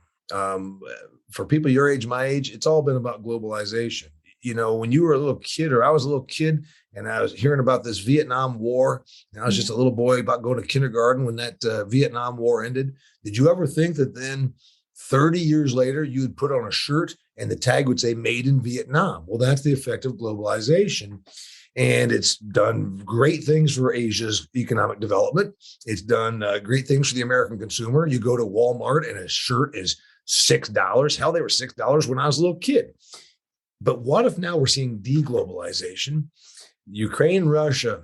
For people your age, my age, it's all been about globalization. When you were a little kid, or I was a little kid, and I was hearing about this Vietnam War, and I was just a little boy about going to kindergarten when that Vietnam War ended. Did you ever think that then 30 years later, you would put on a shirt and the tag would say made in Vietnam? Well, that's the effect of globalization. And it's done great things for Asia's economic development. It's done great things for the American consumer. You go to Walmart and a shirt is $6. Hell, they were $6 when I was a little kid. But what if now we're seeing deglobalization? Ukraine, Russia,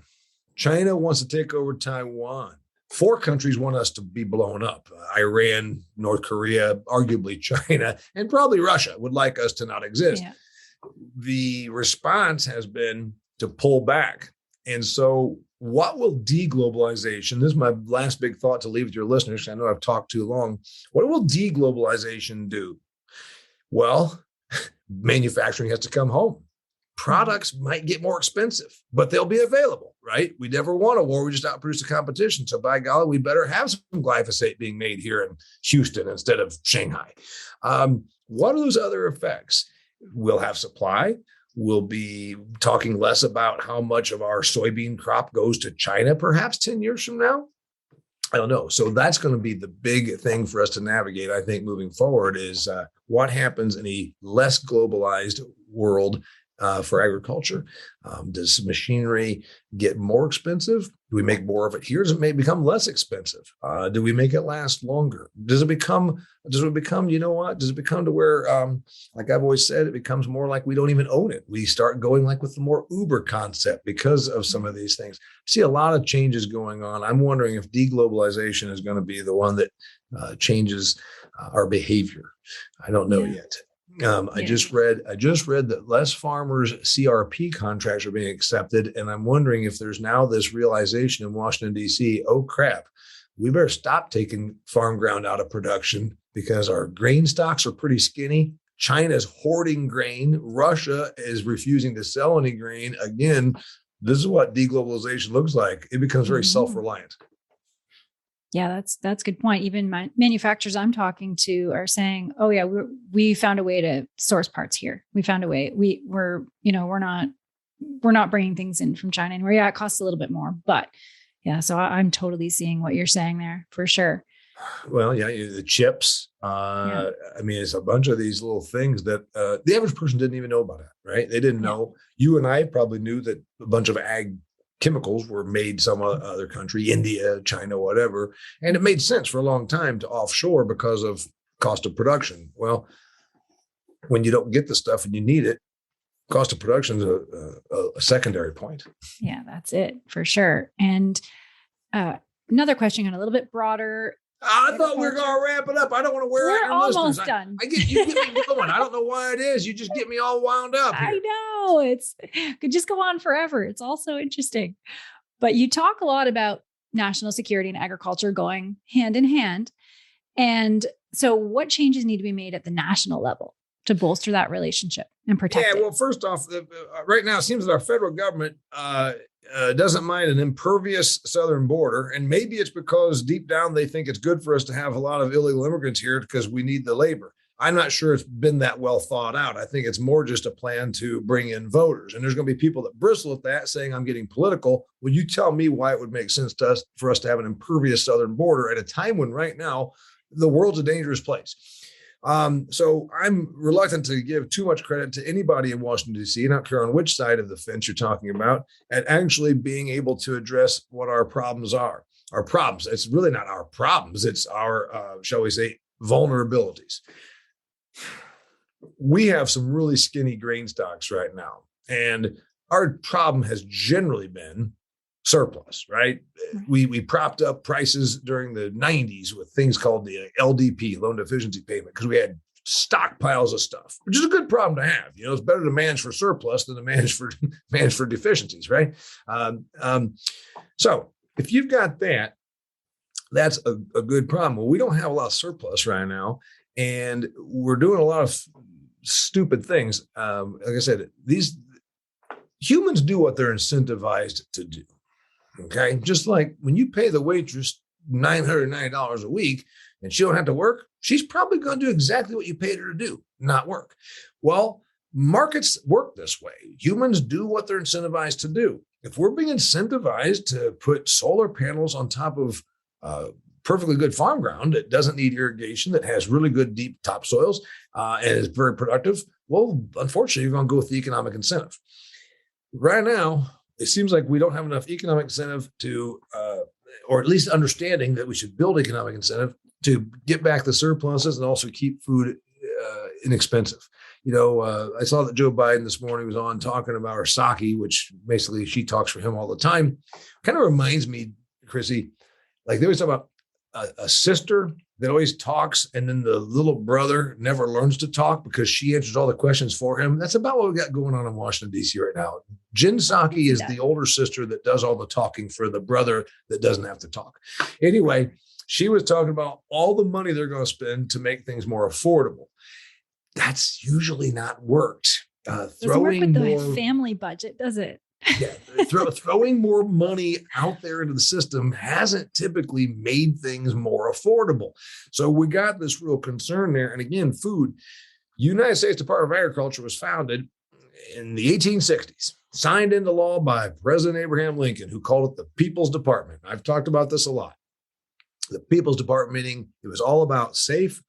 China wants to take over Taiwan. 4 countries want us to be blown up. Iran, North Korea, arguably China, and probably Russia would like us to not exist. Yeah. The response has been to pull back. And so what will deglobalization, this is my last big thought to leave with your listeners. I know I've talked too long. What will deglobalization do? Well, manufacturing has to come home. Products might get more expensive, but they'll be available, right? We never want a war. We just outproduce the competition. So by golly, we better have some glyphosate being made here in Houston instead of Shanghai. What are those other effects? We'll have supply. We'll be talking less about how much of our soybean crop goes to China, perhaps 10 years from now. I don't know. So that's going to be the big thing for us to navigate, I think, moving forward is what happens in a less globalized world for agriculture. Does machinery get more expensive? Do we make more of it here? Does it may become less expensive? Do we make it last longer? Does it become, does it become to where, like I've always said, it becomes more like we don't even own it. We start going like with the more Uber concept because of some of these things. I see a lot of changes going on. I'm wondering if deglobalization is going to be the one that changes our behavior. I don't know yet. I just read that less farmers' CRP contracts are being accepted. And I'm wondering if there's now this realization in Washington, D.C., oh, crap, we better stop taking farm ground out of production because our grain stocks are pretty skinny. China's hoarding grain. Russia is refusing to sell any grain. Again, this is what deglobalization looks like. It becomes very self-reliant. Yeah, that's a good point. Even manufacturers I'm talking to are saying, "Oh yeah, we found a way to source parts here. We found a way. We're not bringing things in from China anymore. Yeah, it costs a little bit more, but yeah." So I'm totally seeing what you're saying there for sure. Well, yeah, the chips. I mean, it's a bunch of these little things that the average person didn't even know about it, right? They didn't know. You and I probably knew that a bunch of ag chemicals were made some other country, India, China, whatever. And it made sense for a long time to offshore because of cost of production. Well, when you don't get the stuff and you need it, cost of production is a secondary point. Yeah, that's it for sure. And another question on a little bit broader. I thought we were going to wrap it up. I don't want to wear out your listeners. We're almost done. You get me going. I don't know why it is. You just get me all wound up here. I know. It could just go on forever. It's all so interesting. But you talk a lot about national security and agriculture going hand in hand. And so what changes need to be made at the national level to bolster that relationship and protect it? Well, first off, right now, it seems that our federal government doesn't mind an impervious southern border. And maybe it's because deep down they think it's good for us to have a lot of illegal immigrants here because we need the labor. I'm not sure it's been that well thought out. I think it's more just a plan to bring in voters. And there's going to be people that bristle at that, saying I'm getting political. Will you tell me why it would make sense to us for us to have an impervious southern border at a time when right now the world's a dangerous place? So I'm reluctant to give too much credit to anybody in Washington, D.C., I don't care on which side of the fence you're talking about, at actually being able to address what our problems are. Our problems. It's really not our problems. It's our, shall we say, vulnerabilities. We have some really skinny grain stocks right now, and our problem has generally been surplus, right? We propped up prices during the 90s with things called the LDP, loan deficiency payment, because we had stockpiles of stuff, which is a good problem to have. It's better to manage for surplus than to manage for deficiencies, right? So if you've got that, that's a good problem. Well, we don't have a lot of surplus right now, and we're doing a lot of stupid things. Like I said, these humans do what they're incentivized to do. Okay. Just like when you pay the waitress $990 a week and she don't have to work, she's probably going to do exactly what you paid her to do, not work. Well, markets work this way. Humans do what they're incentivized to do. If we're being incentivized to put solar panels on top of perfectly good farm ground that doesn't need irrigation, that has really good deep topsoils and is very productive, well, unfortunately, you're going to go with the economic incentive. Right now, it seems like we don't have enough economic incentive to, or at least understanding that we should build economic incentive to get back the surpluses and also keep food inexpensive. I saw that Joe Biden this morning was on talking about her Psaki, which basically she talks for him all the time. Kind of reminds me, Chrissy, like they always talk about a sister that always talks, and then the little brother never learns to talk because she answers all the questions for him. That's about what we got going on in Washington, D.C. right now. Jen Psaki is the older sister that does all the talking for the brother that doesn't have to talk. Anyway, she was talking about all the money they're going to spend to make things more affordable. That's usually not worked. Doesn't work with the family budget, does it? Yeah, throwing more money out there into the system hasn't typically made things more affordable. So we got this real concern there. And again, food. United States Department of Agriculture was founded in the 1860s, signed into law by President Abraham Lincoln, who called it the People's Department. I've talked about this a lot. The People's Department, meaning it was all about safe,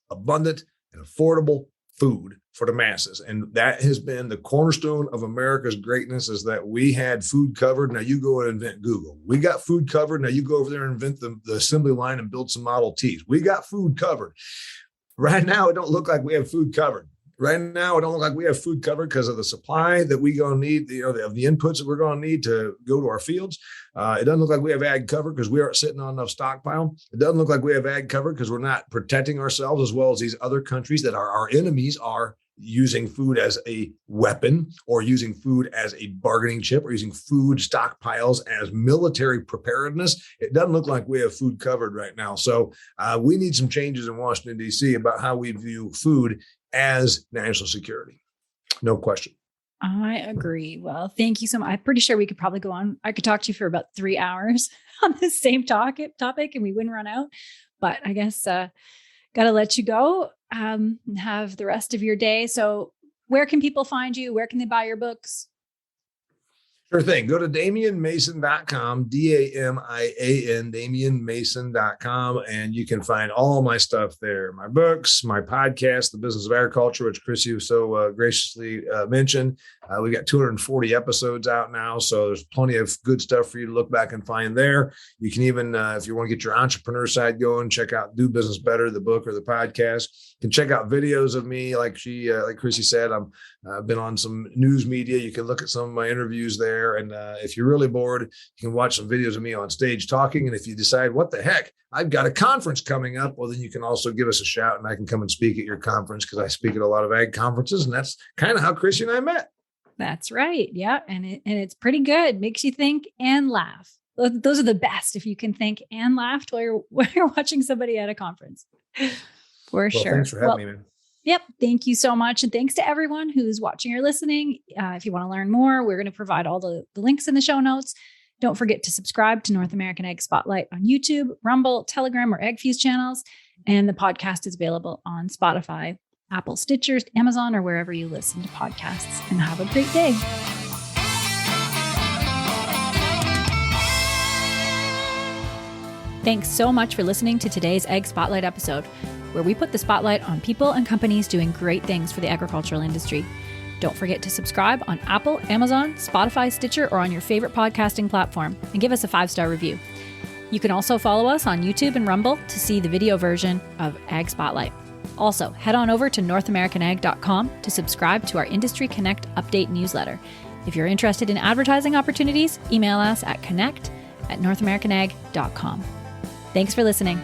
abundant, and affordable food for the masses. And that has been the cornerstone of America's greatness, is that we had food covered. Now you go and invent Google. We got food covered. Now you go over there and invent the assembly line and build some Model Ts. We got food covered. Right now, it don't look like we have food covered. Right now, it don't look like we have food covered because of the supply that we going to need, of the inputs that we're going to need to go to our fields. It doesn't look like we have ag covered because we aren't sitting on enough stockpile. It doesn't look like we have ag covered because we're not protecting ourselves as well as these other countries that are our enemies are using food as a weapon, or using food as a bargaining chip, or using food stockpiles as military preparedness. It doesn't look like we have food covered right now. So we need some changes in Washington, D.C. about how we view food as national security. No question. I agree. Well, thank you so much. I'm pretty sure we could probably go on. I could talk to you for about 3 hours on the same topic and we wouldn't run out. But I guess got to let you go and have the rest of your day. So where can people find you? Where can they buy your books? Sure thing. Go to DamianMason.com, DAMIAN, DamianMason.com, and you can find all my stuff there. My books, my podcast, The Business of Agriculture, which Chrissy so graciously mentioned. We got 240 episodes out now, so there's plenty of good stuff for you to look back and find there. You can even, if you want to get your entrepreneur side going, check out Do Business Better, the book or the podcast. You can check out videos of me, like Chrissy said. I've been on some news media. You can look at some of my interviews there. And if you're really bored, you can watch some videos of me on stage talking. And if you decide, what the heck, I've got a conference coming up, well, then you can also give us a shout and I can come and speak at your conference, because I speak at a lot of ag conferences. And that's kind of how Chrissy and I met. That's right. Yeah. And it's pretty good. Makes you think and laugh. Those are the best if you can think and laugh while you're watching somebody at a conference. For sure. Thanks for having me, man. Yep. Thank you so much. And thanks to everyone who's watching or listening. If you want to learn more, we're going to provide all the links in the show notes. Don't forget to subscribe to North American Egg Spotlight on YouTube, Rumble, Telegram, or EggFuse channels. And the podcast is available on Spotify, Apple, Stitcher, Amazon, or wherever you listen to podcasts. And have a great day. Thanks so much for listening to today's Egg Spotlight episode, where we put the spotlight on people and companies doing great things for the agricultural industry. Don't forget to subscribe on Apple, Amazon, Spotify, Stitcher, or on your favorite podcasting platform, and give us a 5-star review. You can also follow us on YouTube and Rumble to see the video version of Ag Spotlight. Also, head on over to NorthAmericanAg.com to subscribe to our Industry Connect update newsletter. If you're interested in advertising opportunities, email us at connect@NorthAmericanAg.com. Thanks for listening.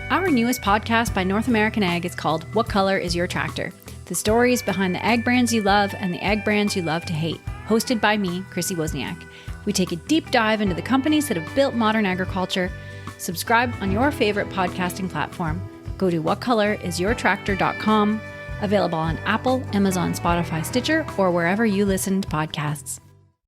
Our newest podcast by North American Ag is called What Color is Your Tractor? The stories behind the ag brands you love and the ag brands you love to hate. Hosted by me, Chrissy Wozniak. We take a deep dive into the companies that have built modern agriculture. Subscribe on your favorite podcasting platform. Go to whatcolorisyourtractor.com. Available on Apple, Amazon, Spotify, Stitcher, or wherever you listen to podcasts.